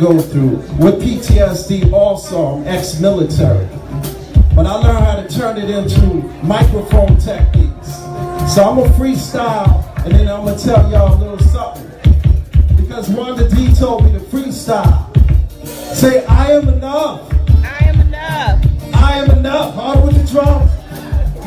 Go through with PTSD. Also, I'm ex-military, but I learned how to turn it into microphone techniques. So I'm gonna freestyle, and then I'm gonna tell y'all a little something, because Wanda D told me to freestyle. Say, I am enough. I am enough. I am enough. Hard with the drums.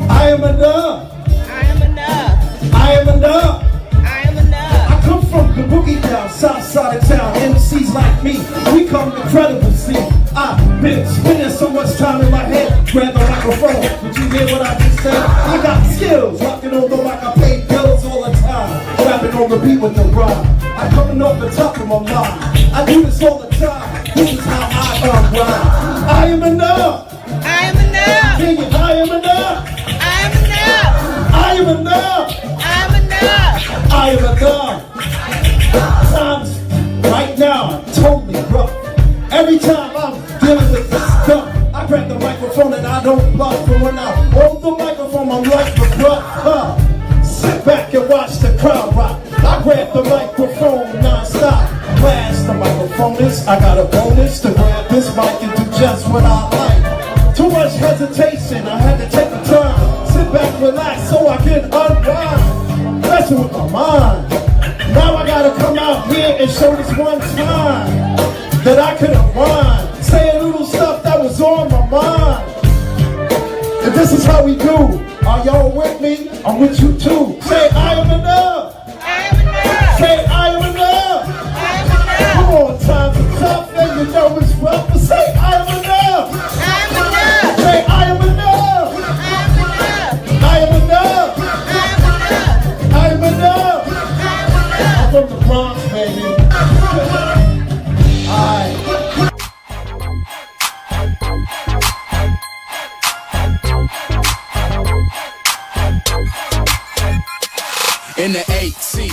I am enough. I am enough. I am enough. I am enough. I come from the boogie down, south side of town. MCs like me, we come incredible. See, I've been spending so much time in my head. Grab the microphone. Did you hear what I just said? I got skills, rocking on the mic. I pay bills all the time. Rapping on the beat with the rhyme. I'm coming off the top of my mind. I do this all the time. This is how I unwind. I am enough. I am enough. Sing it. I am enough. I am enough. I am enough. I am enough. I am enough. Times right now totally rough. Every time I'm dealing with this stuff, I grab the microphone and I don't bluff. And when I hold the microphone, I'm like the bluff. Sit back and watch the crowd rock. I grab the microphone non-stop. Blast the microphone is, I got a bonus to grab this mic and do just what I like. Too much hesitation, I had to take a turn. Sit back, relax, so I can unwind. Messing with my mind. Now I gotta come out here and show this one time that I could unwind. Say a little stuff that was on my mind. And this is how we do. Are y'all with me? I'm with you too. Say, I am enough. I am enough. Say, I am enough. I am enough. Come on, times are tough and you know it's rough. But say, I am enough. I am enough. Say, I am enough. I am enough. I am enough. I am enough. I am enough. I'm from the Bronx, baby. In the 8C.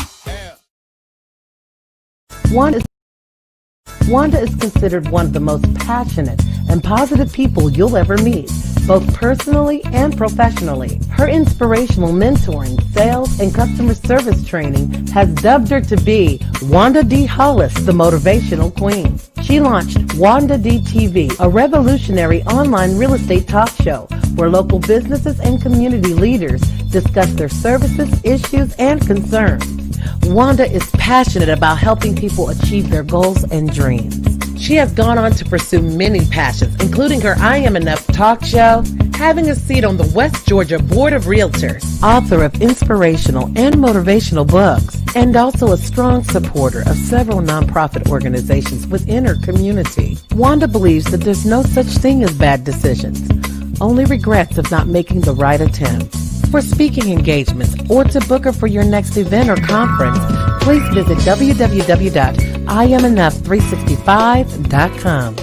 Wanda is considered one of the most passionate and positive people you'll ever meet, both personally and professionally. Her inspirational mentoring, sales, and customer service training has dubbed her to be Wanda D. Hollis, the Motivational Queen. She launched Wanda D TV, a revolutionary online real estate talk show where local businesses and community leaders discuss their services, issues, and concerns. Wanda is passionate about helping people achieve their goals and dreams. She has gone on to pursue many passions, including her I Am Enough talk show, having a seat on the West Georgia Board of Realtors, author of inspirational and motivational books, and also a strong supporter of several nonprofit organizations within her community. Wanda believes that there's no such thing as bad decisions, only regrets of not making the right attempt. For speaking engagements or to book her for your next event or conference, please visit www.IamEnough365.com.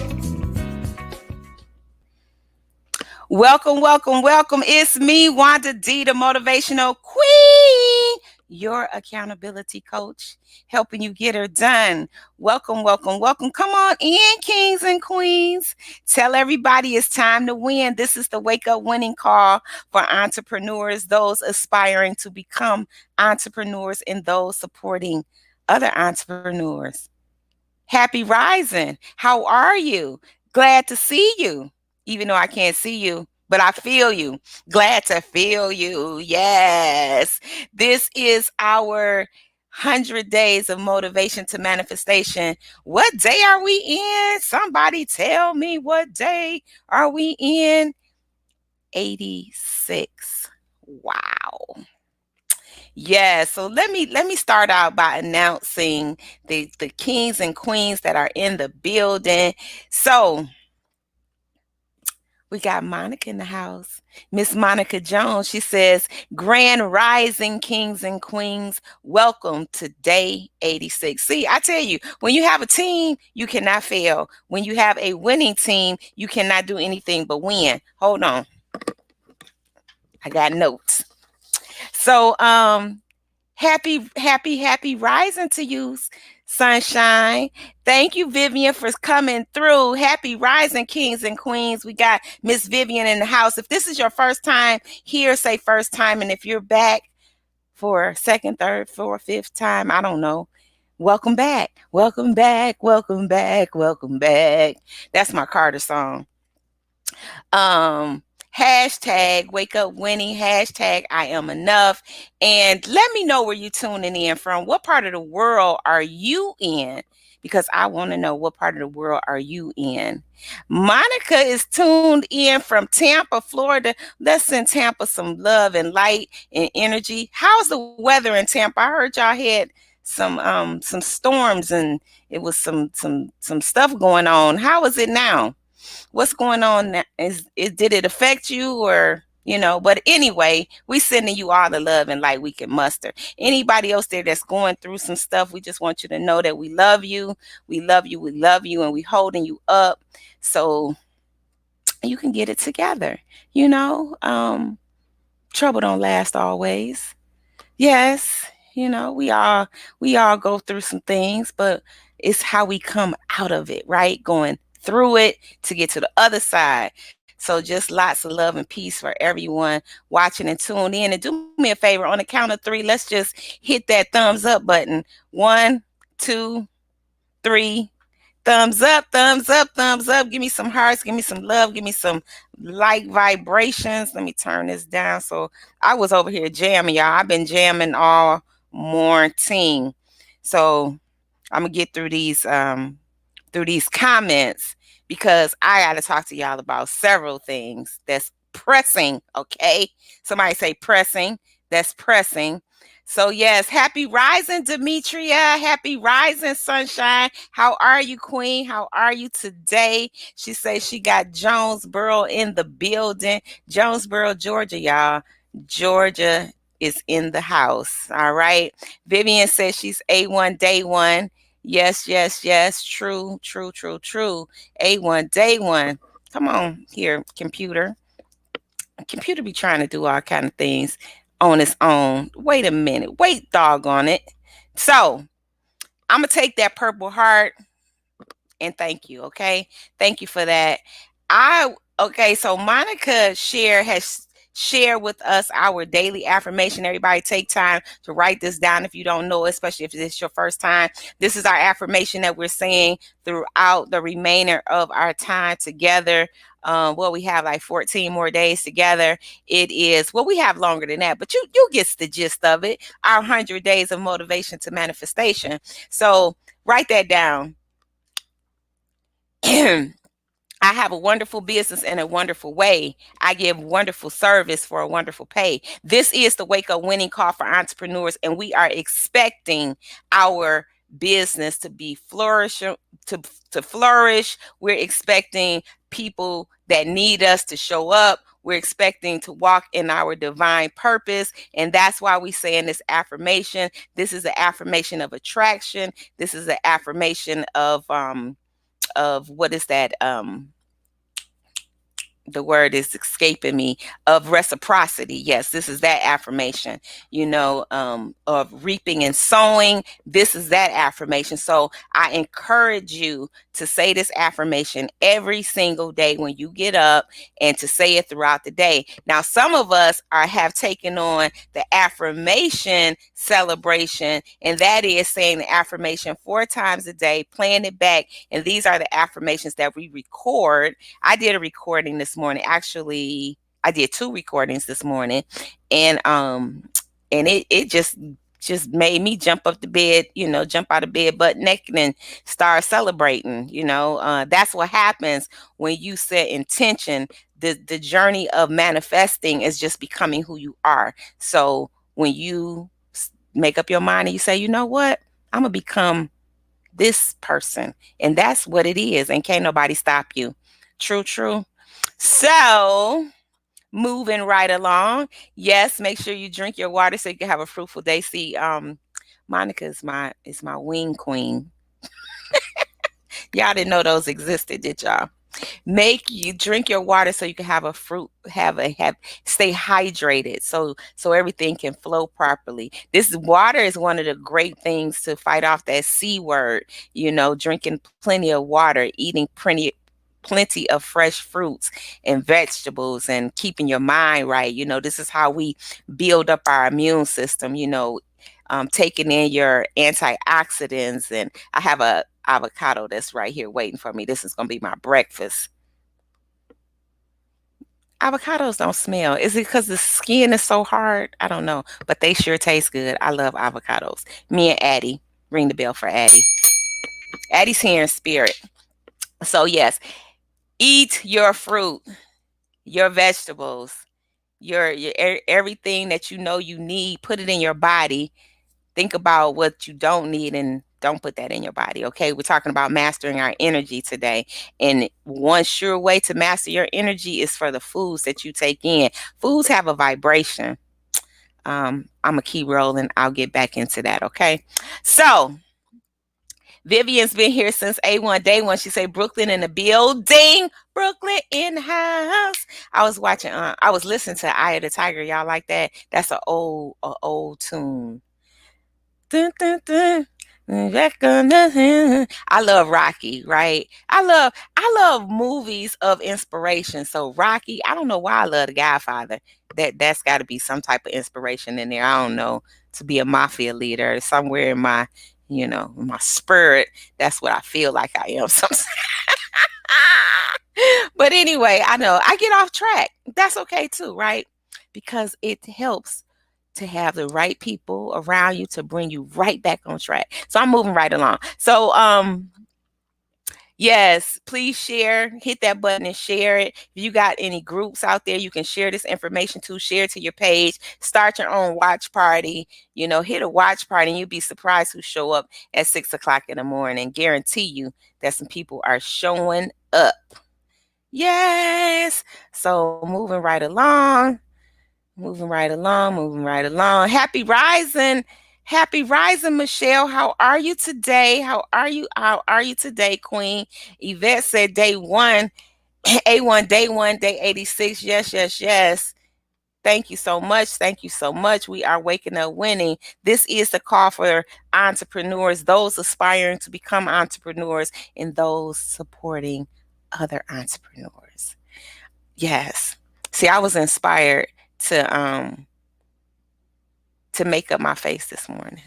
Welcome, welcome, welcome. It's me, Wanda D, the Motivational Queen, your accountability coach, helping you get her done. Welcome, welcome, welcome. Come on in, kings and queens. Tell everybody it's time to win. This is the Wake Up Winning Call for entrepreneurs, those aspiring to become entrepreneurs, and those supporting other entrepreneurs. Happy rising. How are you? Glad to see you. Even though I can't see you, but I feel you. Glad to feel you. Yes. This is our 100 days of motivation to manifestation. What day are we in? Somebody tell me, what day are we in? 86. Wow. Yeah, so let me start out by announcing the kings and queens that are in the building. So we got Monica in the house. Miss Monica Jones, she says, Grand Rising Kings and Queens, welcome to day 86. See, I tell you, when you have a team, you cannot fail. When you have a winning team, you cannot do anything but win. Hold on. I got notes. So, happy rising to you, Sunshine. Thank you, Vivian, for coming through. Happy rising, kings and queens. We got Miss Vivian in the house. If this is your first time here, say first time. And if you're back for second, third, fourth, fifth time, I don't know. Welcome back. Welcome back. Welcome back. Welcome back. That's my Carter song. Um, hashtag wake up winning, hashtag I am enough. And let me know where you tuning in from. What part of the world are you in? Because I want to know what part of the world are you in. Monica is tuned in from Tampa, Florida. Let's send Tampa some love and light and energy. How's the weather in Tampa? I heard y'all had some storms and it was some stuff going on. How is it now? What's going on now? Did it affect you or but anyway, we sending you all the love and light we can muster. Anybody else there that's going through some stuff, we just want you to know that we love you, we love you, we love you, and we holding you up so you can get it together. you know um Trouble don't last always. Yes, we all go through some things, but it's how we come out of it, right? Going through it to get to the other side. So just lots of love and peace for everyone watching and tuning in. And do me a favor, on the count of three, let's just hit that thumbs up button. One, two, three. Thumbs up, thumbs up, thumbs up. Give me some hearts, give me some love, give me some light vibrations. Let me turn this down. So I was over here jamming, y'all. I've been jamming all morning. So I'm gonna get through these comments because I got to talk to y'all about several things that's pressing, okay? Somebody say pressing. That's pressing. So, yes, happy rising, Demetria. Happy rising, sunshine. How are you, Queen? How are you today? She says she got Jonesboro in the building. Jonesboro, Georgia, y'all. Georgia is in the house. All right. Vivian says she's A1 day one. Yes, yes, yes. True, true, true, true. A1 day one. Come on here, computer. Computer be trying to do all kind of things on its own. Wait a minute. Wait, doggone it. So I'm gonna take that purple heart and thank you. Okay, thank you for that. So Monica has shared with us our daily affirmation. Everybody take time to write this down if you don't know, especially if this is your first time. This is our affirmation that we're saying throughout the remainder of our time together. We have like 14 more days together. We have longer than that, but you get the gist of it. Our 100 days of motivation to manifestation. So write that down. I have a wonderful business in a wonderful way. I give wonderful service for a wonderful pay. This is the Wake Up Winning Call for entrepreneurs, and we are expecting our business to be to flourish. We're expecting people that need us to show up. We're expecting to walk in our divine purpose. And that's why we say in this affirmation, this is an affirmation of attraction. This is an affirmation of what is that? The word is escaping me, of reciprocity. Yes, this is that affirmation, of reaping and sowing. This is that affirmation. So I encourage you to say this affirmation every single day when you get up and to say it throughout the day. Now, some of us have taken on the affirmation celebration, and that is saying the affirmation 4 times a day, playing it back. And these are the affirmations that we record. I did a recording this morning. Actually, I did 2 recordings this morning, and it just made me jump up the bed, jump out of bed butt naked and start celebrating. That's what happens when you set intention. The journey of manifesting is just becoming who you are. So when you make up your mind and you say, you know what, I'm gonna become this person, and that's what it is, and can't nobody stop you. True, true. So moving right along. Yes, make sure you drink your water so you can have a fruitful day. See, Monica is my wing queen. Y'all didn't know those existed, did y'all? Make you drink your water so you can have a fruit, stay hydrated, so everything can flow properly. This water is one of the great things to fight off that C word. Drinking plenty of water, eating plenty of fresh fruits and vegetables, and keeping your mind right. This is how we build up our immune system. taking in your antioxidants. And I have a avocado that's right here waiting for me. This is going to be my breakfast. Avocados don't smell. Is it because the skin is so hard? I don't know, but they sure taste good. I love avocados. Me and Addie, ring the bell for Addie. Addie's here in spirit. So yes, eat your fruit, your vegetables, your everything that you know you need. Put it in your body. Think about what you don't need and don't put that in your body. Okay, we're talking about mastering our energy today, and one sure way to master your energy is for the foods that you take in. Foods have a vibration. I'm a key role, and I'll get back into that. Okay, so Vivian's been here since A1 day one. She said Brooklyn in the building. Brooklyn in the house. I was listening to Eye of the Tiger. Y'all like that? That's an old tune. Dun, dun, dun. I love Rocky, right? I love movies of inspiration. So Rocky, I don't know why I love The Godfather. That's got to be some type of inspiration in there. I don't know, to be a mafia leader somewhere in my, in my spirit. That's what I feel like I am sometimes. But anyway, I know I get off track. That's okay too, right? Because it helps to have the right people around you to bring you right back on track. So I'm moving right along. So yes, please share, hit that button and share it. If you got any groups out there you can share this information to, share it to your page, start your own watch party, hit a watch party, and you'll be surprised who show up at 6 o'clock in the morning. Guarantee you that some people are showing up. Yes. So moving right along. Moving right along, moving right along. Happy rising. Happy rising, Michelle. How are you today? How are you? How are you today, Queen? Yvette said day one, A1, day one, day 86. Yes, yes, yes. Thank you so much. Thank you so much. We are waking up winning. This is the call for entrepreneurs, those aspiring to become entrepreneurs, and those supporting other entrepreneurs. Yes. See, I was inspired to make up my face this morning.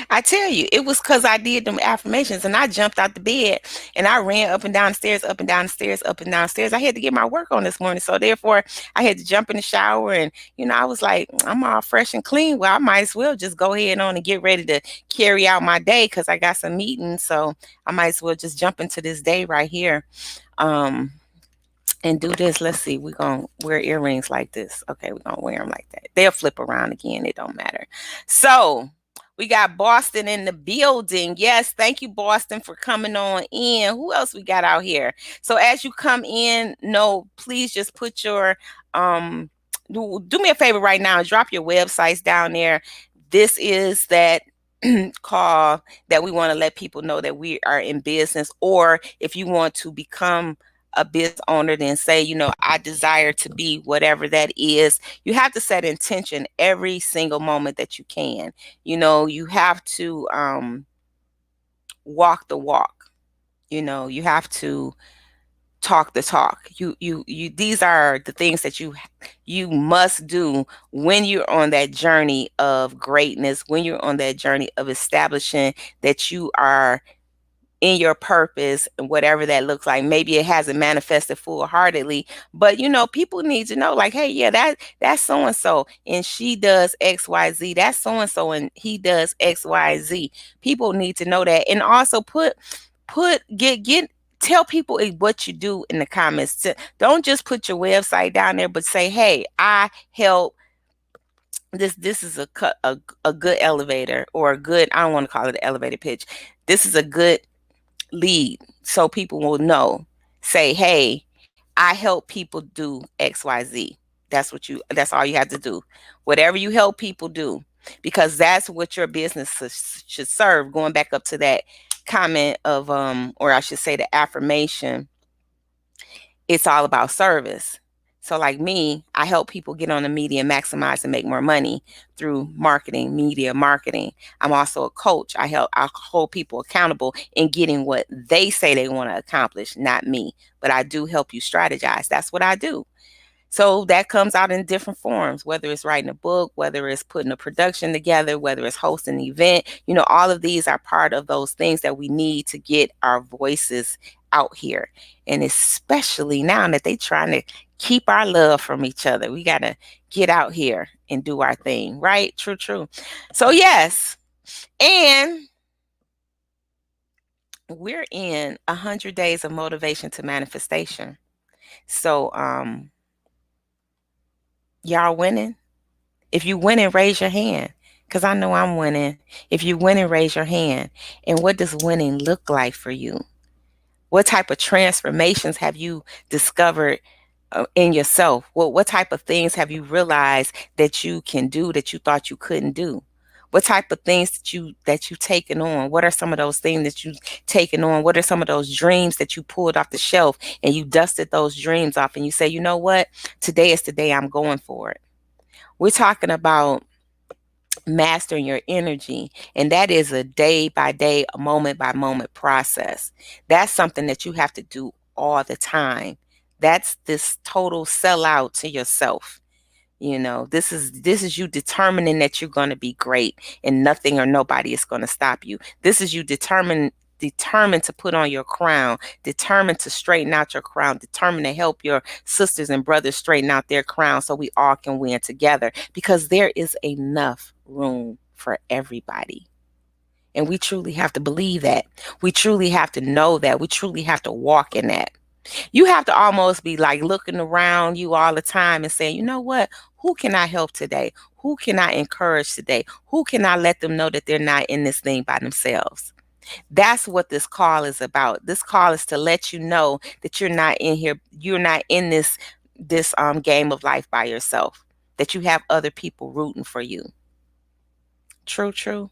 I tell you, it was because I did them affirmations and I jumped out the bed and I ran up and down the stairs, up and down the stairs, up and down the stairs. I had to get my work on this morning. So therefore I had to jump in the shower and, I was like, I'm all fresh and clean. Well, I might as well just go ahead on and get ready to carry out my day because I got some meetings. So I might as well just jump into this day right here. And do this. Let's see. We're going to wear earrings like this. Okay, we're going to wear them like that. They'll flip around again. It don't matter. So we got Boston in the building. Yes, thank you, Boston, for coming on in. Who else we got out here? So as you come in, please just put your, do me a favor right now. Drop your websites down there. This is that call that we want to let people know that we are in business. Or if you want to become a business owner, then say, I desire to be whatever that is. You have to set intention every single moment that you can. You have to walk the walk. You have to talk the talk. You these are the things that you must do when you're on that journey of greatness, when you're on that journey of establishing that you are in your purpose, and whatever that looks like. Maybe it hasn't manifested full-heartedly, but people need to know, like, hey, yeah, that's so-and-so and she does XYZ. That's so-and-so and he does XYZ. People need to know that. And also tell people what you do in the comments. Don't just put your website down there, but say, hey, I help. This is a good elevator, or a good, I don't want to call it an elevator pitch. This is a good lead, so people will know. Say, hey, I help people do XYZ. That's all you have to do. Whatever you help people do, because that's what your business should serve. Going back up to that comment of or I should say the affirmation, it's all about service. So like me, I help people get on the media and maximize and make more money through marketing, media marketing. I'm also a coach. I hold people accountable in getting what they say they want to accomplish, not me. But I do help you strategize. That's what I do. So that comes out in different forms, whether it's writing a book, whether it's putting a production together, whether it's hosting an event. All of these are part of those things that we need to get our voices out here. And especially now that they trying to keep our love from each other, we got to get out here and do our thing, right? True, true. So yes, and we're in 100 days of motivation to manifestation. So y'all winning? If you winning, raise your hand. Because I know I'm winning. If you winning, raise your hand. And what does winning look like for you? What type of transformations have you discovered in yourself? What type of things have you realized that you can do that you thought you couldn't do? What type of things that you taken on? What are some of those things that you taken on? What are some of those dreams that you pulled off the shelf and you dusted those dreams off and you say, you know what? Today is the day I'm going for it. We're talking about mastering your energy, and that is a day by day, a moment by moment process. That's something that you have to do all the time. That's this total sellout to yourself. This is you determining that you're going to be great and nothing or nobody is going to stop you. This is you determined to put on your crown, determined to straighten out your crown, determined to help your sisters and brothers straighten out their crown so we all can win together, because there is enough room for everybody. And we truly have to believe that. We truly have to know that. We truly have to walk in that. You have to almost be like looking around you all the time and saying, you know what? Who can I help today? Who can I encourage today? Who can I let them know that they're not in this thing by themselves? That's what this call is about. This call is to let you know that you're not in here, you're not in this game of life by yourself, that you have other people rooting for you. True, true.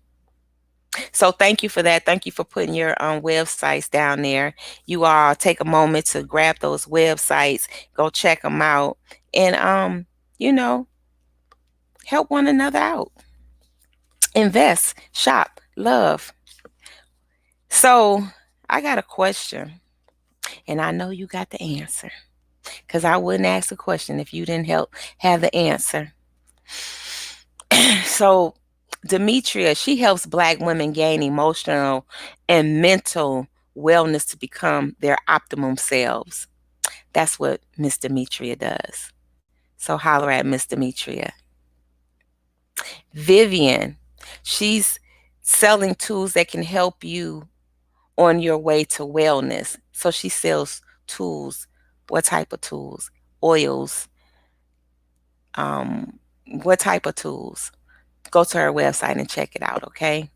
So thank you for that. Thank you for putting your websites down there. You all take a moment to grab those websites, go check them out, and you know, help one another out. Invest, shop, love. So I got a question, and I know you got the answer, because I wouldn't ask the question if you didn't help have the answer. So Demetria, she helps Black women gain emotional and mental wellness to become their optimum selves. That's what Miss Demetria does. So holler at Miss Demetria. Vivian, she's selling tools that can help you on your way to wellness. So she sells tools. What type of tools? Oils. Um, what type of tools? Go to her website and check it out, okay?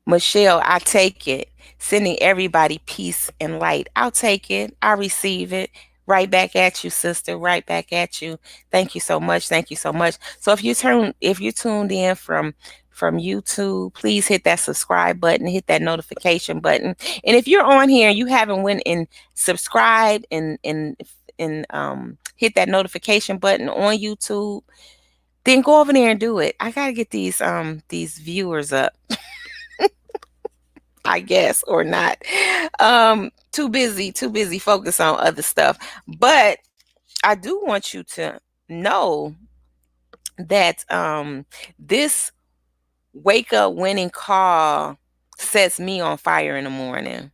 Michelle, I take it. Sending everybody peace and light. I'll take it. I receive it. Right back at you, sister. Right back at you. Thank you so much. Thank you so much. So if you tuned in from YouTube, please hit that subscribe button, hit that notification button. And if you're on here and you haven't went and subscribed and hit that notification button on YouTube, then go over there and do it. I gotta get these viewers up. I guess, or not. Too busy focus on other stuff. But I do want you to know that this wake up winning call sets me on fire in the morning.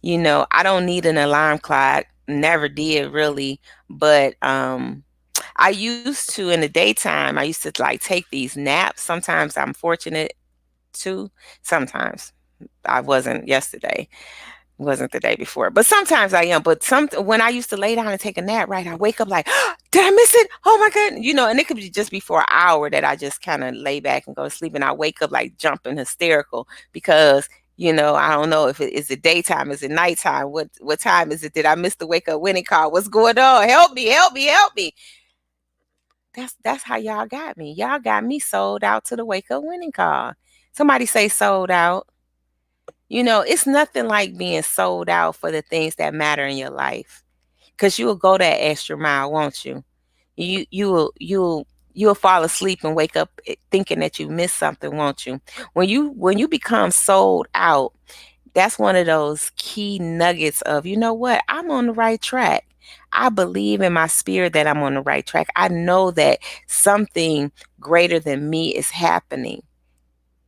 I don't need an alarm clock. Never did really, but I used to in the daytime. I used to like take these naps. Sometimes I'm fortunate to. Sometimes I wasn't yesterday. Wasn't the day before, but sometimes I am. But when I used to lay down and take a nap, right, I wake up like, oh, did I miss it? Oh my god, and it could be just before an hour that I just kind of lay back and go to sleep, and I wake up like jumping hysterical because I don't know if is it daytime, is it nighttime, what time is it? Did I miss the wake up winning call? What's going on? Help me, help me, help me. That's how y'all got me. Y'all got me sold out to the wake up winning call. Somebody say sold out. It's nothing like being sold out for the things that matter in your life, because you will go that extra mile, won't you? You'll fall asleep and wake up thinking that you missed something, won't you? When you become sold out, that's one of those key nuggets of, you know what, I'm on the right track. I believe in my spirit that I'm on the right track. I know that something greater than me is happening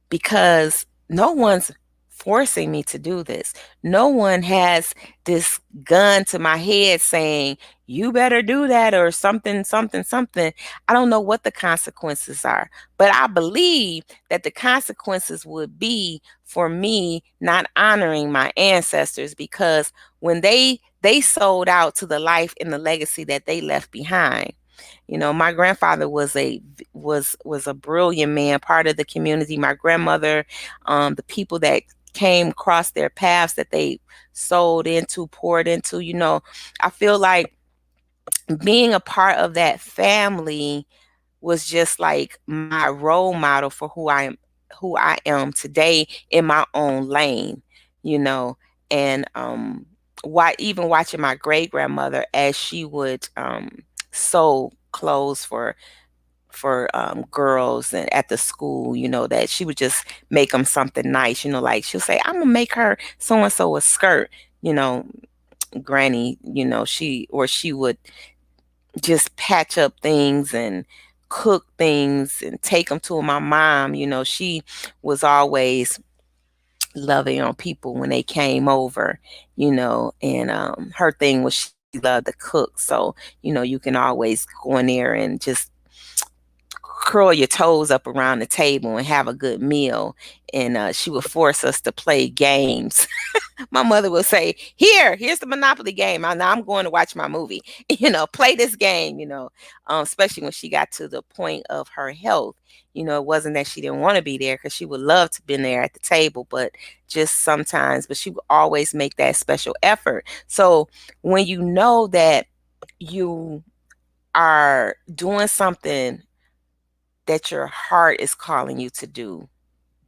because no one's forcing me to do this. No one has this gun to my head saying, you better do that or something, something, something. I don't know what the consequences are, but I believe that the consequences would be for me not honoring my ancestors because when they sold out to the life and the legacy that they left behind. My grandfather was a brilliant man, part of the community. My grandmother, the people that came across their paths that they sold into, poured into, I feel like being a part of that family was just like my role model for who I am today in my own lane, you know. And why even watching my great grandmother as she would sew clothes for girls and at the school, that she would just make them something nice, like she'll say, I'm gonna make her so and so a skirt, you know, granny, she would just patch up things and cook things and take them to my mom. She was always loving on people when they came over, and her thing was she loved to cook. So, you can always go in there and just curl your toes up around the table and have a good meal. And she would force us to play games. My mother would say, here's the Monopoly game. Now I'm going to watch my movie, play this game, especially when she got to the point of her health. It wasn't that she didn't want to be there because she would love to be there at the table, but just sometimes, but she would always make that special effort. So when you know that you are doing something that your heart is calling you to do,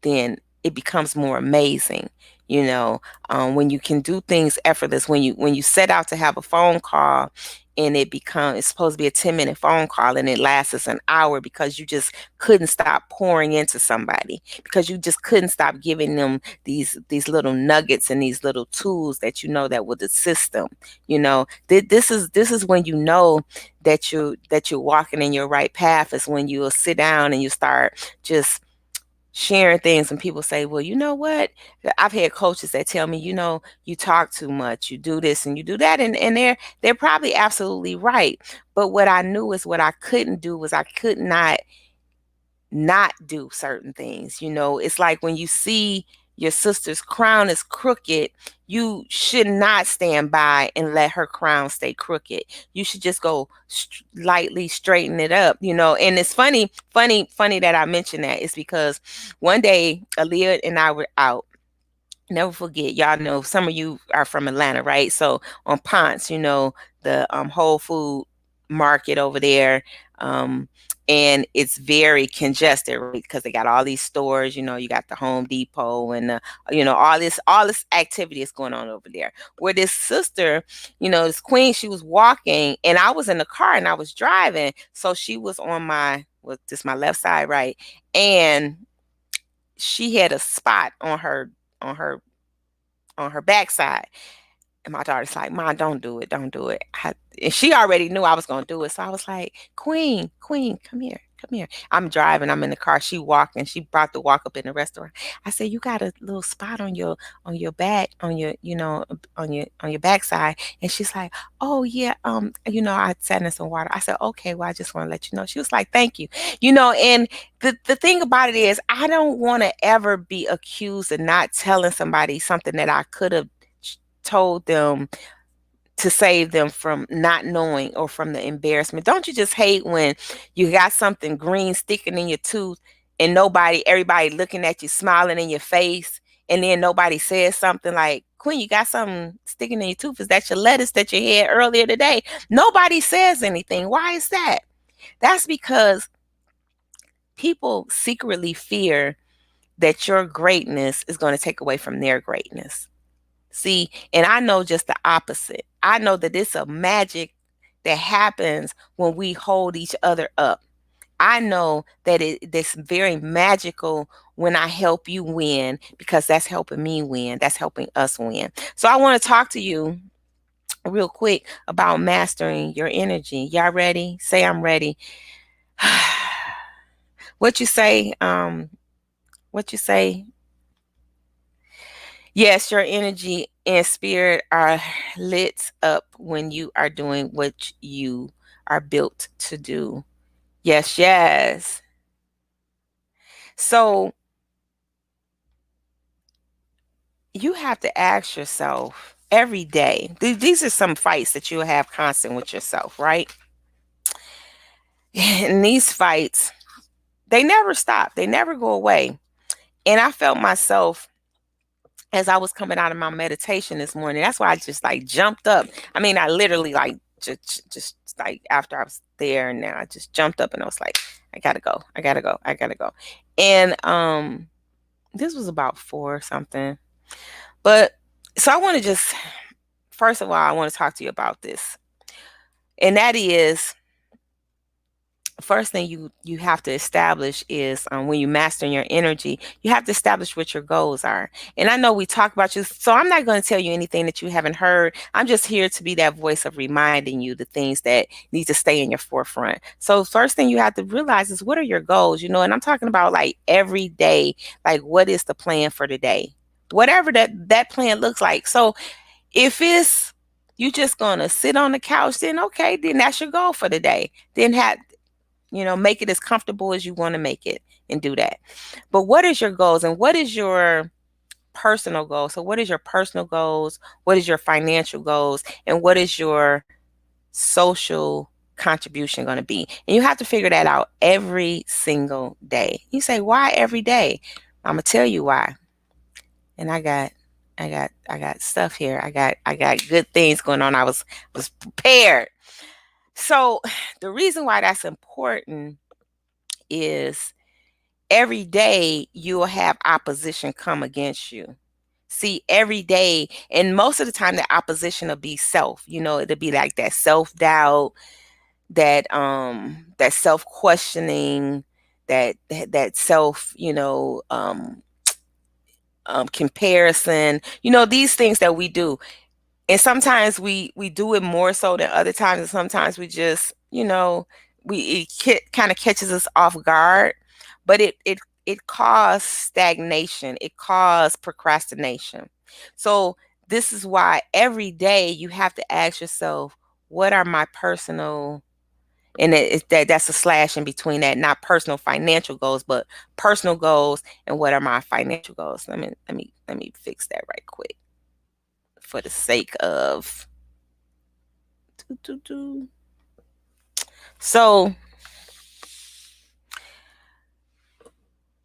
then it becomes more amazing. When you can do things effortless, when you set out to have a phone call and it's supposed to be a 10-minute phone call and it lasts us an hour because you just couldn't stop pouring into somebody, because you just couldn't stop giving them these little nuggets and these little tools that would assist them. This is when that you're walking in your right path, is when you will sit down and you start just sharing things and people say, well, you know what? I've had coaches that tell me, you talk too much, you do this and you do that. And they're probably absolutely right. But what I knew is what I couldn't do was I could not do certain things. It's like when you see your sister's crown is crooked, you should not stand by and let her crown stay crooked. You should just go lightly straighten it up, And it's funny that I mentioned that. It's because one day Aaliyah and I were out. Never forget, y'all know some of you are from Atlanta, right? So on Ponce, the Whole Food market over there. And it's very congested, right? Because they got all these stores, you got the Home Depot and all this activity is going on over there. Where this sister, this queen, she was walking and I was in the car and I was driving. So she was on just my left side, right? And she had a spot on her backside. And my daughter's like, Mom, don't do it. Don't do it. And she already knew I was going to do it. So I was like, Queen, come here. Come here. I'm driving. I'm in the car. She walking. She brought the walk up in the restaurant. I said, you got a little spot on your back, on your backside. And she's like, oh yeah. I sat in some water. I said, okay, well, I just want to let you know. She was like, thank you. And the thing about it is, I don't want to ever be accused of not telling somebody something that I could have told them to save them from not knowing or from the embarrassment. Don't you just hate when you got something green sticking in your tooth and everybody looking at you, smiling in your face, and then nobody says something like, Queen, you got something sticking in your tooth. Is that your lettuce that you had earlier today? Nobody says anything. Why is that? That's because people secretly fear that your greatness is going to take away from their greatness. See, and I know just the opposite. I know that it's a magic that happens when we hold each other up. I know that it's very magical when I help you win, because that's helping me win. That's helping us win. So I want to talk to you real quick about mastering your energy. Y'all ready? Say I'm ready. What you say? What you say? Yes, your energy and spirit are lit up when you are doing what you are built to do. Yes, yes. So you have to ask yourself every day. These are some fights that you have constant with yourself, right? And these fights, they never stop. They never go away. And I felt myself as I was coming out of my meditation this morning. That's why I just like jumped up. I mean, I literally like just like after I was there and now I just jumped up and I was like, I gotta go. I gotta go. I gotta go. And this was about 4 or something. But so I want to just first of all, I want to talk to you about this. And that is first thing you have to establish is when you mastering your energy, you have to establish what your goals are. And I know we talk about you, so I'm not going to tell you anything that you haven't heard. I'm just here to be that voice of reminding you the things that need to stay in your forefront. So first thing you have to realize is what are your goals, and I'm talking about like every day, like what is the plan for the day, whatever that plan looks like. So if it's you just gonna sit on the couch, then okay, then that's your goal for the day. Then have make it as comfortable as you want to make it and do that. But what is your goals and what is your personal goals? So what is your personal goals? What is your financial goals? And what is your social contribution going to be? And you have to figure that out every single day. You say, why every day? I'm gonna tell you why. And I got stuff here. I got good things going on. I was prepared. So the reason why that's important is every day you'll have opposition come against you. See, every day, and most of the time, the opposition will be self. It'll be like that self doubt, that self questioning, that self, comparison. These things that we do, and sometimes we do it more so than other times, and sometimes we just we it kind of catches us off guard, but it caused stagnation, it caused procrastination. So this is why every day you have to ask yourself, what are my personal, and that's a slash in between that, not personal financial goals, but personal goals, and what are my financial goals? Let me fix that right quick for the sake of so,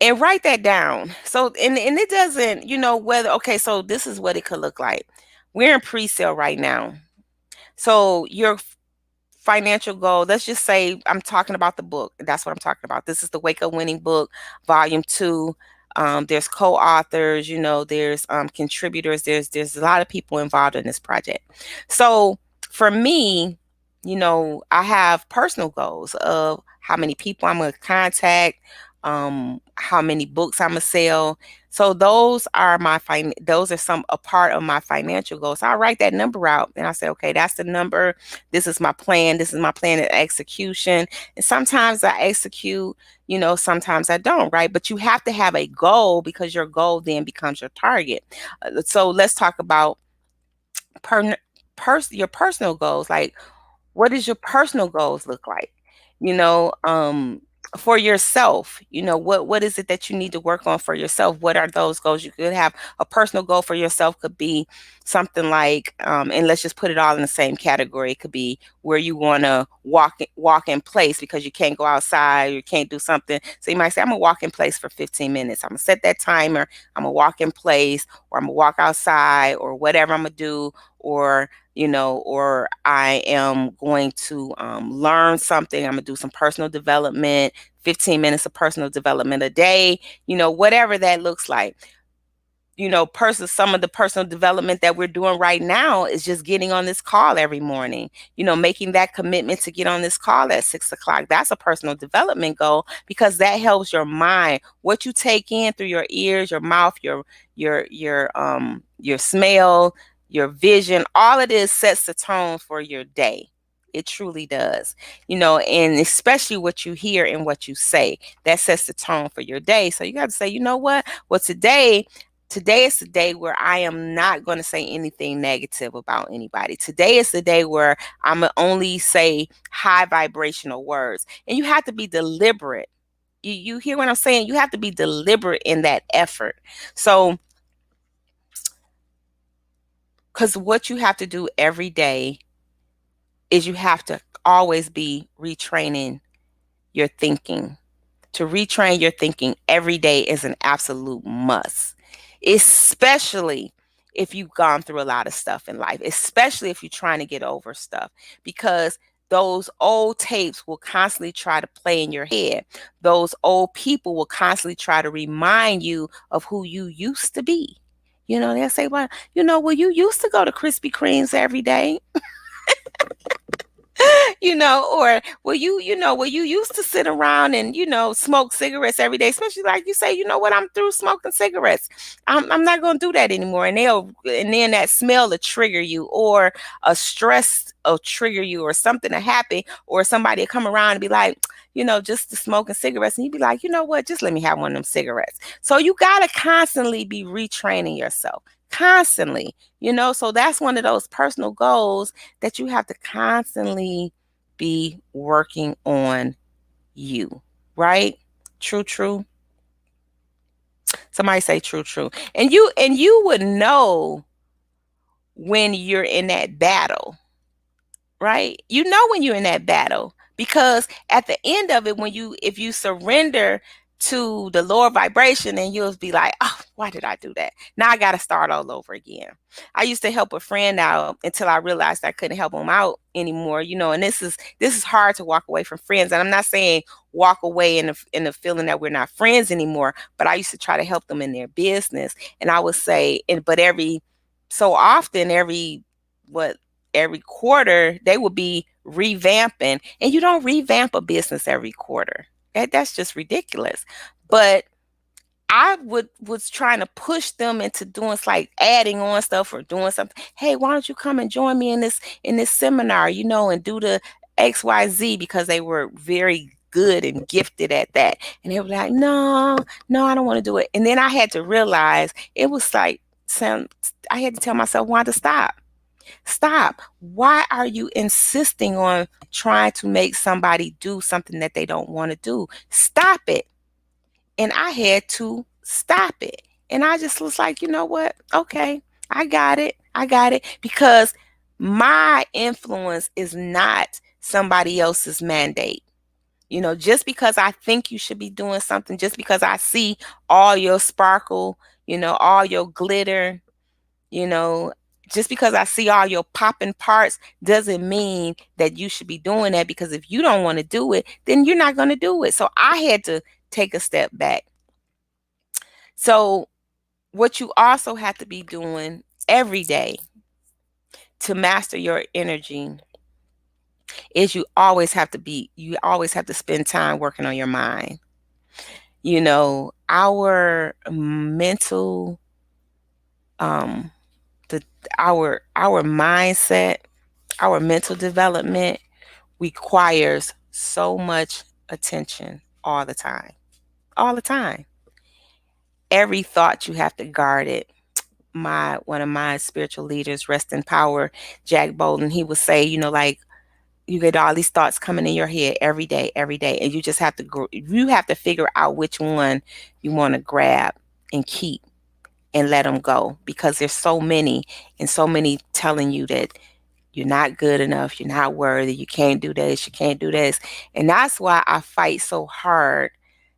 and write that down. So, and it doesn't, whether, okay, so this is what it could look like. We're in pre-sale right now. So your financial goal, let's just say I'm talking about the book. That's what I'm talking about. This is the Wake Up Winning book, volume 2. There's co-authors, there's contributors, there's a lot of people involved in this project. So for me, I have personal goals of how many people I'm going to contact, how many books I'm going to sell. So those are those are a part of my financial goals. So I write that number out and I say, okay, that's the number. This is my plan. This is my plan of execution. And sometimes I execute, sometimes I don't, right? But you have to have a goal because your goal then becomes your target. So let's talk about your personal goals. Like, what does your personal goals look like? For yourself, what is it that you need to work on for yourself? What are those goals? You could have a personal goal for yourself, could be something like, and let's just put it all in the same category. It could be where you want to walk in place because you can't go outside, you can't do something. So you might say, I'm gonna walk in place for 15 minutes. I'm gonna set that timer. I'm gonna walk in place, or I'm gonna walk outside, or whatever I'm gonna do, or or I am going to learn something. I'm gonna do some personal development, 15 minutes of personal development a day, whatever that looks like. Some of the personal development that we're doing right now is just getting on this call every morning, making that commitment to get on this call at 6 o'clock. That's a personal development goal because that helps your mind. What you take in through your ears, your mouth, your smell, your vision, all of this sets the tone for your day. It truly does, and especially what you hear and what you say, that sets the tone for your day. So you got to say, you know what? Well, today is the day where I am not going to say anything negative about anybody. Today is the day where I'm going to only say high vibrational words. And you have to be deliberate. You hear what I'm saying? You have to be deliberate in that effort. So, because what you have to do every day is you have to always be retraining your thinking. To retrain your thinking every day is an absolute must, especially if you've gone through a lot of stuff in life, especially if you're trying to get over stuff, because those old tapes will constantly try to play in your head. Those old people will constantly try to remind you of who you used to be. They'll say, well, you used to go to Krispy Kremes every day. Or you used to sit around and, smoke cigarettes every day, especially like you say, you know what, I'm through smoking cigarettes. I'm not going to do that anymore. And then that smell will trigger you, or a stress will trigger you, or something to happen, or somebody will come around and be like, just to smoking cigarettes. And you'd be like, you know what, just let me have one of them cigarettes. So you got to constantly be retraining yourself, constantly, so that's one of those personal goals that you have to constantly be working on you, right? True, true. Somebody say true, true. And you would know when you're in that battle, right? You know when you're in that battle, because at the end of it, if you surrender to the lower vibration, and you'll be like, oh, why did I do that? Now I got to start all over again. I used to help a friend out until I realized I couldn't help him out anymore, and this is hard to walk away from friends. And I'm not saying walk away in the feeling that we're not friends anymore, but I used to try to help them in their business. And I would say, but every so often, every quarter, they would be revamping. And you don't revamp a business every quarter. That's just ridiculous. But I was trying to push them into doing, like, adding on stuff or doing something. Hey, why don't you come and join me in this seminar, and do the XYZ, because they were very good and gifted at that. And they were like, no, I don't want to do it. And then I had to realize, it was like, I had to tell myself, Wanda, stop. Stop. Why are you insisting on trying to make somebody do something that they don't want to do? Stop it. And I had to stop it. And I just was like, you know what? Okay, I got it. Because my influence is not somebody else's mandate. Just because I think you should be doing something, just because I see all your sparkle, all your glitter, you know, just because I see all your popping parts doesn't mean that you should be doing that, because if you don't want to do it, then you're not going to do it. So I had to take a step back. So what you also have to be doing every day to master your energy is you always have to spend time working on your mind. Our mental our mindset, our mental development requires so much attention all the time. All the time. Every thought, you have to guard it. One of my spiritual leaders, rest in power, Jack Bolden, he would say, like, you get all these thoughts coming in your head every day, and you just have to figure out which one you want to grab and keep and let them go, because there's so many, and so many telling you that you're not good enough, you're not worthy, you can't do this, you can't do this. And that's why I fight so hard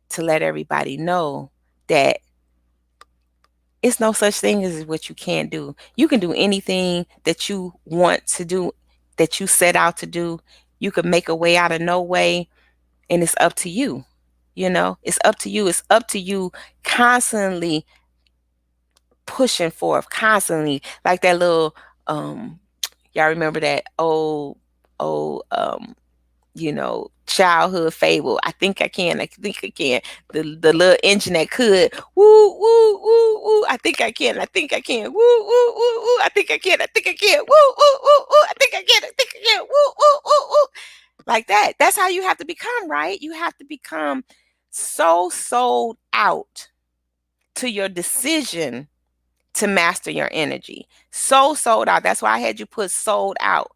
to let everybody know that it's no such thing as what you can't do. You can do anything that you want to do, that you set out to do. You can make a way out of no way, and it's up to you. It's up to you. It's up to you constantly pushing forth, constantly, like that little y'all remember that old childhood fable. I think I can. I think I can. The little engine that could. Woo woo woo woo. I think I can. I think I can. Woo woo woo woo. I think I can. I think I can. Woo woo woo woo. I think I can. I think I can. Woo woo woo woo. Like that. That's how you have to become, right? You have to become so sold out to your decision to master your energy. So sold out. That's why I had you put sold out.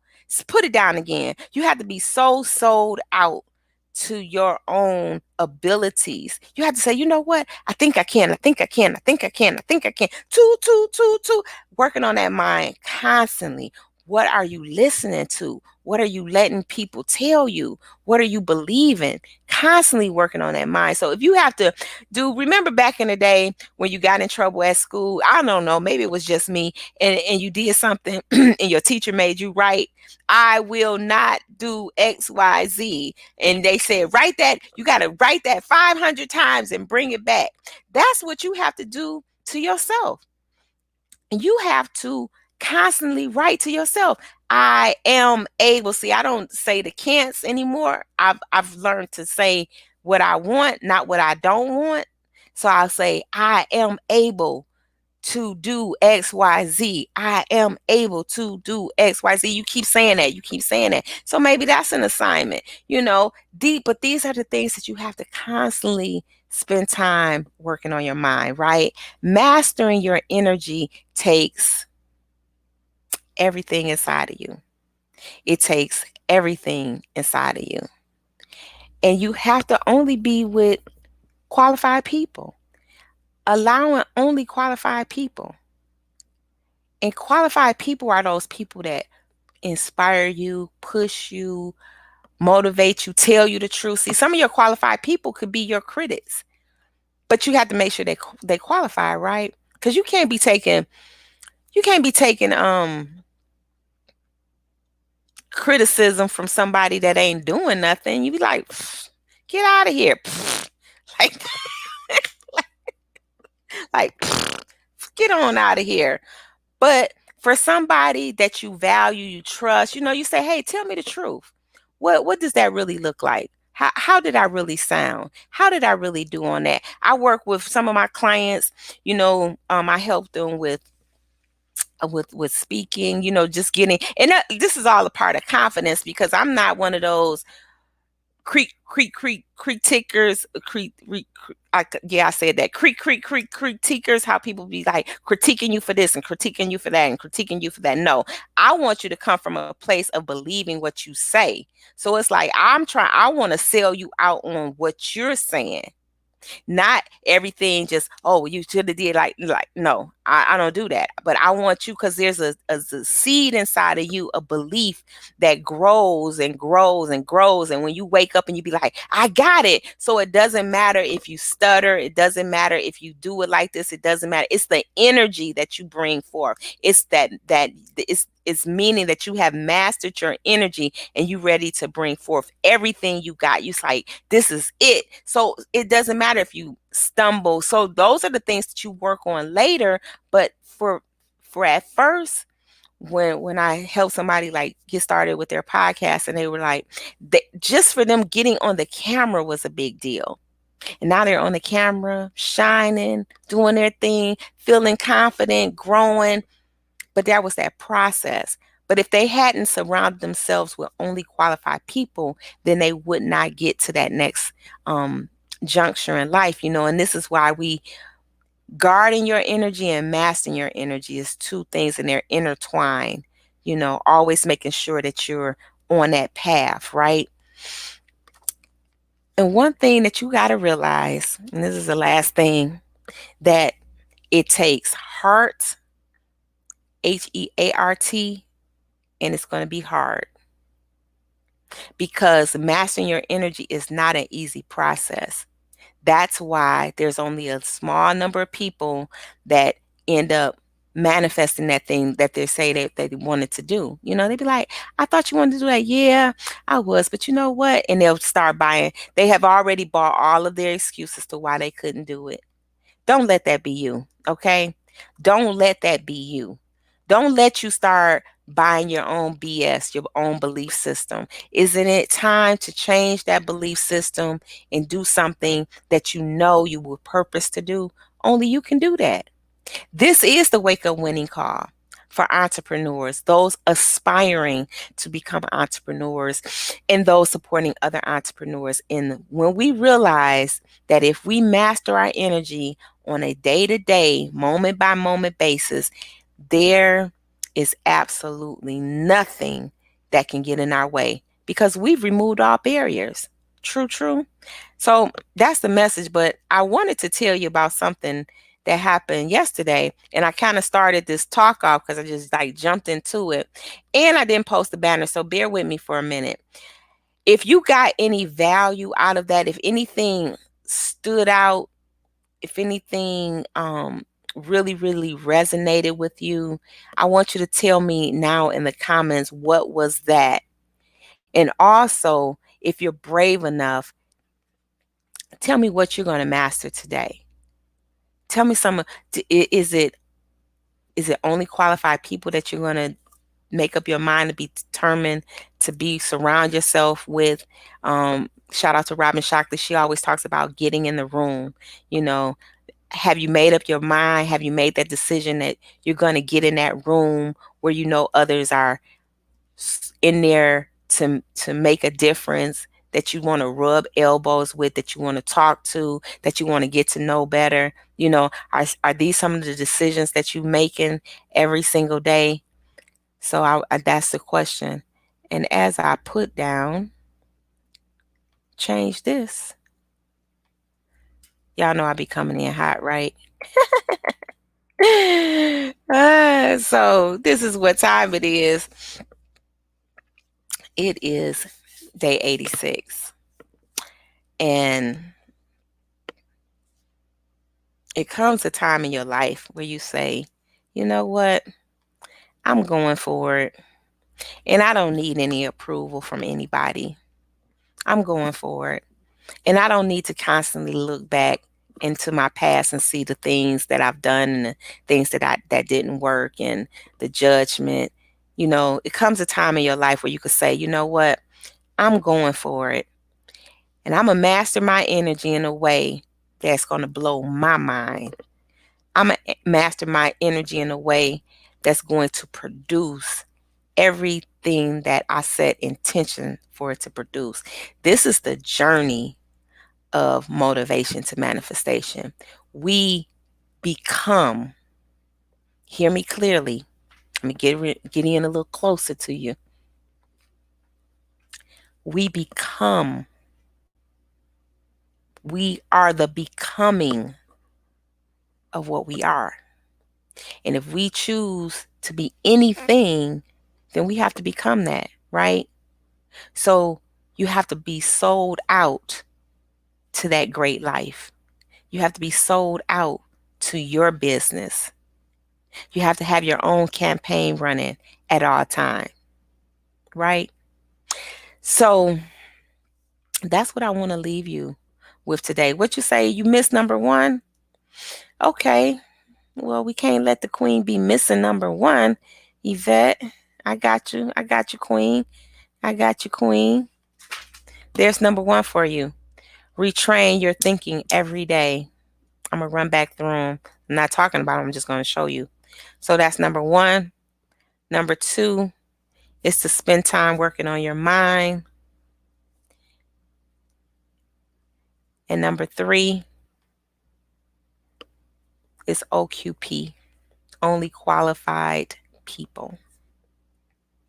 Put it down again. You have to be so sold out to your own abilities. You have to say, you know what? I think I can. I think I can. I think I can. I think I can. Two. Working on that mind constantly. What are you listening to? What are you letting people tell you? What are you believing? Constantly working on that mind. So if you have to remember back in the day when you got in trouble at school, I don't know, maybe it was just me, and you did something and your teacher made you write, I will not do XYZ. And they said, write that, you got to write that 500 times and bring it back. That's what you have to do to yourself. You have to constantly write to yourself, I am able. See, I don't say the can'ts anymore. I've learned to say what I want, not what I don't want. So I'll say, I am able to do XYZ. I am able to do XYZ. You keep saying that. You keep saying that. So maybe that's an assignment, but these are the things that you have to constantly spend time working on your mind, right? Mastering your energy takes everything inside of you. It takes everything inside of you. And you have to only be with qualified people, allowing only qualified people. And qualified people are those people that inspire you, push you, motivate you, tell you the truth. See, some of your qualified people could be your critics, but you have to make sure they qualify, right? Because you can't be taking criticism from somebody that ain't doing nothing. You be like, get out of here. Like, like, get on out of here. But for somebody that you value, you trust, you say, hey, tell me the truth. What does that really look like? How did I really sound? How did I really do on that? I work with some of my clients, I help them with speaking, just getting, and this is all a part of confidence, because I'm not one of those critiquers, I said that, critiquers, how people be like critiquing you for this and critiquing you for that and critiquing you for that. No, I want you to come from a place of believing what you say. So it's like, I want to sell you out on what you're saying. Not everything just, oh, you should have did like no, I don't do that. But I want you, because there's a seed inside of you, a belief that grows and grows and grows. And when you wake up and you be like, I got it. So it doesn't matter if you stutter. It doesn't matter if you do it like this. It doesn't matter. It's the energy that you bring forth. It's it's meaning that you have mastered your energy and you ready to bring forth everything you got. You like, this is it. So it doesn't matter if you stumble. So those are the things that you work on later. But for at first, when I help somebody like get started with their podcast, and they were like, just for them getting on the camera was a big deal. And now they're on the camera, shining, doing their thing, feeling confident, growing. But that was that process. But if they hadn't surrounded themselves with only qualified people, then they would not get to that next juncture in life, and this is why we guarding your energy and mastering your energy is two things, and they're intertwined, always making sure that you're on that path, right? And one thing that you got to realize, and this is the last thing, that it takes heart, HEART, and it's going to be hard, because mastering your energy is not an easy process. That's why there's only a small number of people that end up manifesting that thing that they say that they wanted to do. They'd be like, I thought you wanted to do that. Yeah, I was. But you know what? And they'll start buying. They have already bought all of their excuses to why they couldn't do it. Don't let that be you. Okay? Don't let that be you. Don't let you start buying your own BS, your own belief system? Isn't it time to change that belief system and do something that you know you were purpose to do? Only you can do that. This is the wake up winning call for entrepreneurs, those aspiring to become entrepreneurs, and those supporting other entrepreneurs. And when we realize that if we master our energy on a day to day, moment by moment basis, there is absolutely nothing that can get in our way because we've removed all barriers. True, true. So that's the message. But I wanted to tell you about something that happened yesterday. And I kind of started this talk off because I just like jumped into it. And I didn't post the banner. So bear with me for a minute. If you got any value out of that, if anything stood out, if anything really, really resonated with you, I want you to tell me now in the comments what was that. And also, if you're brave enough, tell me what you're going to master today. Tell me some. Is it only qualified people that you're going to make up your mind to be determined to be surround yourself with? Shout out to Robin Shockley. She always talks about getting in the room. You know, have you made up your mind? Have you made that decision that you're going to get in that room where you know others are in there to make a difference, that you want to rub elbows with, that you want to talk to, that you want to get to know better? You know, are these some of the decisions that you're making every single day? So that's the question. And as I put down, change this. Y'all know I be coming in hot, right? So this is what time it is. It is day 86. And it comes a time in your life where you say, you know what? I'm going for it. And I don't need any approval from anybody. I'm going for it. And I don't need to constantly look back into my past and see the things that I've done and the things that didn't work and the judgment. You know, it comes a time in your life where you could say, you know what? I'm going for it. And I'm going to master my energy in a way that's going to blow my mind. I'm going to master my energy in a way that's going to produce everything that I set intention for it to produce. This is the journey of motivation to manifestation. We become, hear me clearly. Let me get in a little closer to you. We become, we are the becoming of what we are. And if we choose to be anything, then we have to become that, right? So you have to be sold out to that great life. You have to be sold out to your business. You have to have your own campaign running at all time, right? So that's what I want to leave you with today. What you say? You missed number one? Okay. Well, we can't let the queen be missing number one. Yvette, I got you. I got you, queen. I got you, queen. There's number one for you. Retrain your thinking every day. I'm going to run back through them. I'm not talking about them. I'm just going to show you. So that's number one. Number two is to spend time working on your mind. And number three is OQP, only qualified people.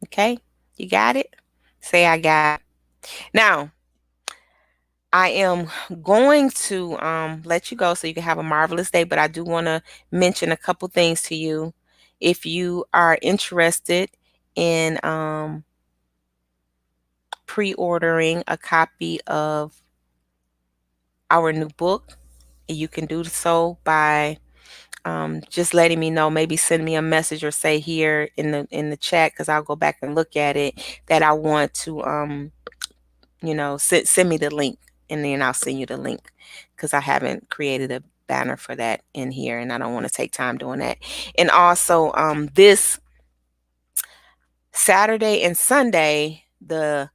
Okay? You got it? Say I got it. Now, I am going to let you go so you can have a marvelous day, but I do want to mention a couple things to you. If you are interested in pre-ordering a copy of our new book, you can do so by just letting me know. Maybe send me a message or say here in the chat, because I'll go back and look at it, that I want to send me the link, and then I'll send you the link, because I haven't created a banner for that in here and I don't want to take time doing that. And also this Saturday and Sunday, the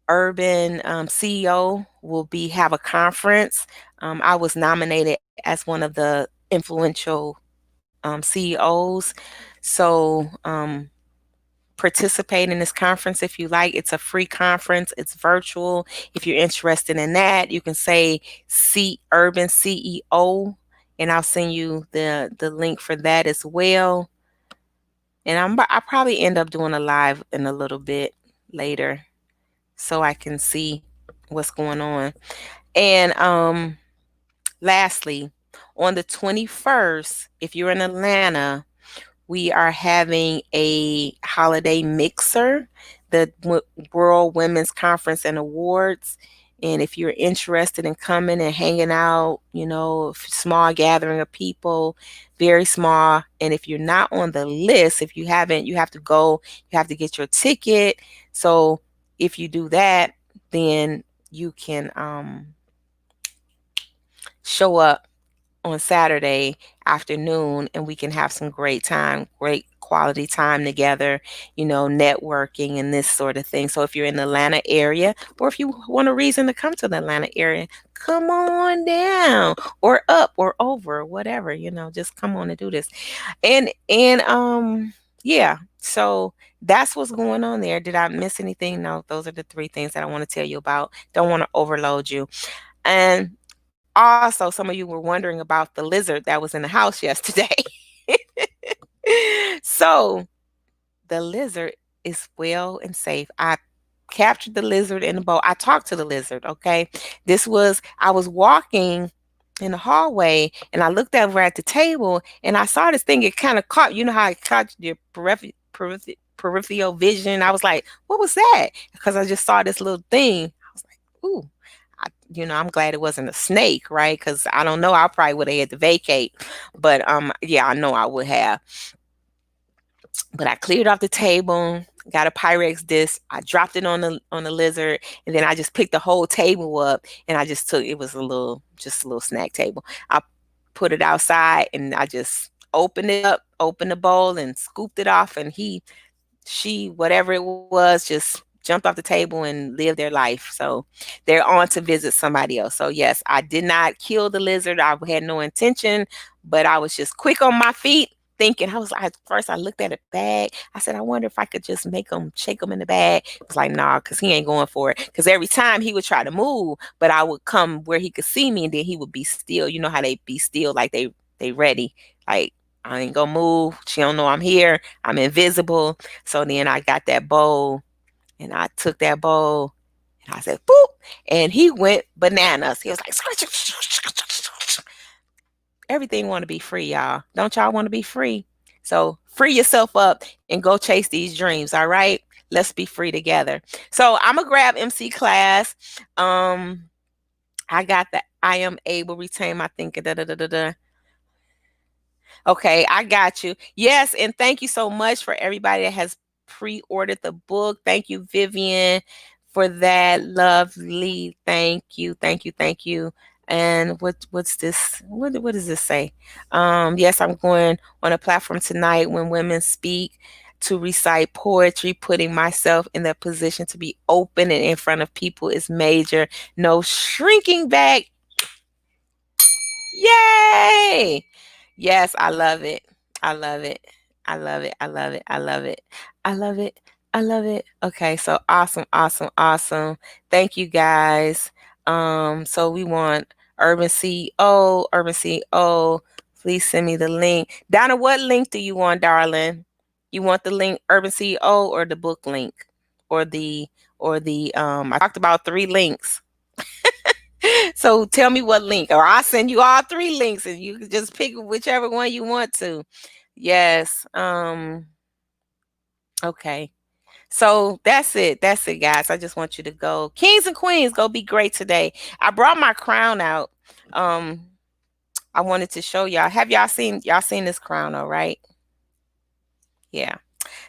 urban CEO will be have a conference. I was nominated as one of the influential CEOs. So participate in this conference if you like. It's a free conference. It's virtual. If you're interested in that, you can say "See Urban CEO," and I'll send you the link for that as well. And I probably end up doing a live in a little bit later so I can see what's going on. And lastly, on the 21st, if you're in Atlanta, we are having a holiday mixer, the World Women's Conference and Awards. And if you're interested in coming and hanging out, small gathering of people, very small. And if you're not on the list, if you haven't, you have to go, you have to get your ticket. So if you do that, then you can show up on Saturday afternoon and we can have some great time, great quality time together, networking and this sort of thing. So if you're in the Atlanta area, or if you want a reason to come to the Atlanta area, come on down or up or over, whatever, just come on and do this. And yeah, so that's what's going on there. Did I miss anything? No, those are the three things that I want to tell you about. Don't want to overload you. And also, some of you were wondering about the lizard that was in the house yesterday. So, the lizard is well and safe. I captured the lizard in the bowl. I talked to the lizard, okay? I was walking in the hallway and I looked over at the table and I saw this thing. It kind of caught, how it caught your peripheral vision. I was like, what was that? Because I just saw this little thing. I was like, ooh. I'm glad it wasn't a snake, right? Because I don't know, I probably would have had to vacate. But yeah, I know I would have. But I cleared off the table, got a Pyrex disc, I dropped it on the lizard, and then I just picked the whole table up and I just took it was just a little snack table. I put it outside and I just opened it up, opened the bowl and scooped it off, and she, whatever it was, just jumped off the table and lived their life. So they're on to visit somebody else. So yes, I did not kill the lizard. I had no intention, but I was just quick on my feet thinking. I was like, first I looked at a bag. I said, I wonder if I could just shake him in the bag. It was like, nah, because he ain't going for it. Because every time he would try to move, but I would come where he could see me and then he would be still. You know how they be still, like they ready. Like, I ain't gonna move. She don't know I'm here. I'm invisible. So then I got that bowl and I took that bowl and I said, boop. And he went bananas. He was like, everything want to be free, y'all. Don't y'all want to be free? So free yourself up and go chase these dreams. All right. Let's be free together. So I'm gonna grab MC class. I got the I am able retain my thinking. Okay, I got you. Yes, and thank you so much for everybody that has pre-ordered the book. Thank you, Vivian, for that. Lovely. Thank you. Thank you. Thank you. And what's this? What does this say? Yes, I'm going on a platform tonight when women speak to recite poetry. Putting myself in that position to be open and in front of people is major. No shrinking back. Yay! Yes, I love it. I love it. I love it. I love it. I love it. I love it. I love it. Okay, so awesome, awesome, awesome. Thank you guys. So we want Urban CEO, Urban CEO. Please send me the link. Donna, what link do you want, darling? You want the link Urban CEO or the book link? Or the I talked about 3 links. So tell me what link, or I'll send you all 3 links and you can just pick whichever one you want to. Yes. Okay. So that's it. That's it, guys. I just want you to go. Kings and queens, go be great today. I brought my crown out. I wanted to show y'all. Have y'all seen this crown, all right? Yeah.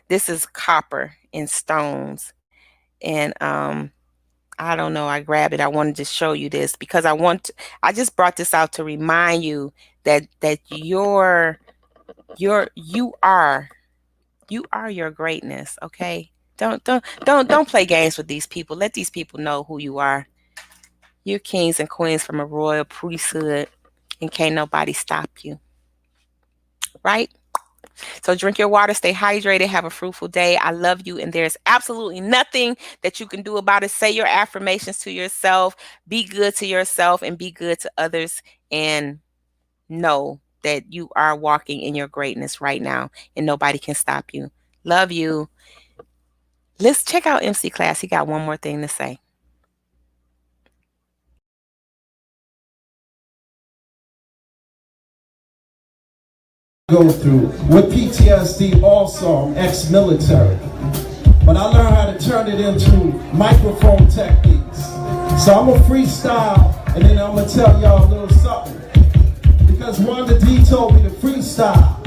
This is copper and stones. And I don't know. I grabbed it. I wanted to show you this because I just brought this out to remind you that you are You are your greatness, okay? Don't play games with these people. Let these people know who you are. You're kings and queens from a royal priesthood, and can't nobody stop you. Right? So drink your water, stay hydrated, have a fruitful day. I love you, and there's absolutely nothing that you can do about it. Say your affirmations to yourself, be good to yourself, and be good to others, and know that you are walking in your greatness right now, and nobody can stop you. Love you. Let's check out MC Class. He got one more thing to say. Go through with PTSD also, I'm ex-military, but I learned how to turn it into microphone techniques. So I'm gonna freestyle, and then I'm gonna tell y'all a little something, because Wanda D told me to freestyle.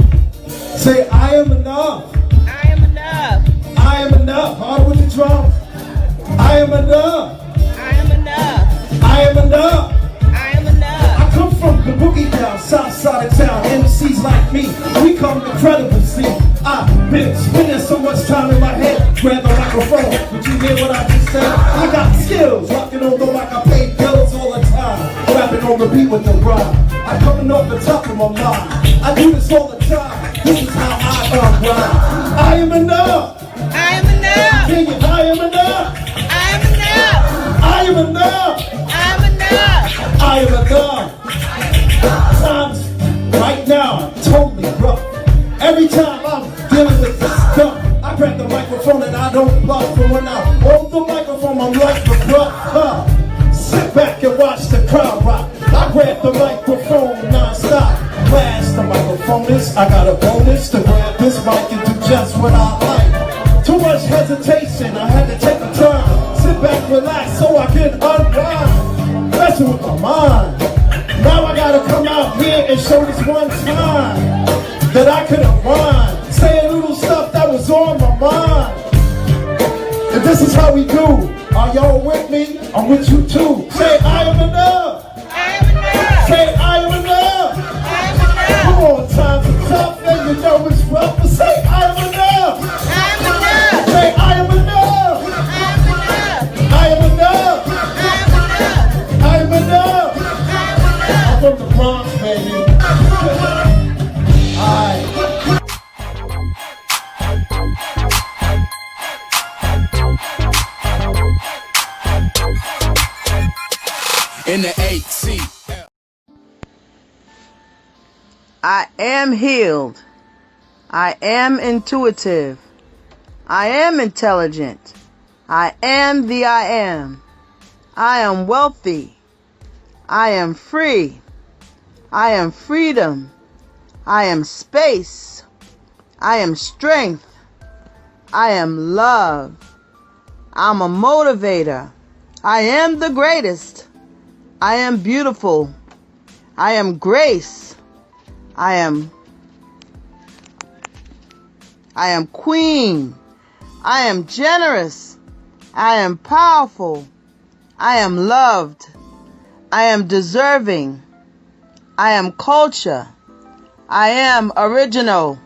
Say, I am enough. I am enough. I am enough. Hard with the drums. I am enough. I am enough. I am enough. I am enough. I come from the boogie down, south side of town. MCs like me, we come incredible. See, I've been spending so much time in my head. Grab the microphone, did you hear what I just said? I got skills, rocking on the mic, I pay bills all the time. Rapping on the beat with the rhyme. I'm coming off the top of my mind. I do this all the time. This is how I rhyme. I am enough. I am enough. Sing it, I am enough. I am enough. I am enough. I am enough. I am enough. Times right now totally rough. Every time I'm dealing with this stuff, I grab the microphone and I don't bluff. And when I hold the microphone, I'm like the bluff. Sit back and watch the crowd rock. I grab the microphone non-stop. Blast the microphone is, I got a bonus to grab this mic and do just what I like. Too much hesitation, I had to take a turn. Sit back, relax, so I can unwind. Messing with my mind. Now I gotta come out here and show this one time that I could unwind. Say a little stuff that was on my mind. And this is how we do. Are y'all with me? I'm with you too. Say I am enough. I am enough. Say I am enough. I am enough. Come on, times are tough and you know it's rough, but say I am enough. I am enough. Say I am enough. I am enough. I am enough. I am enough. I'm from the Bronx, baby. Alright. In the 8C. I am healed. I am intuitive. I am intelligent. I am the I am. I am wealthy. I am free. I am freedom. I am space. I am strength. I am love. I'm a motivator. I am the greatest. I am beautiful. I am grace. I am queen. I am generous. I am powerful. I am loved. I am deserving. I am culture. I am original.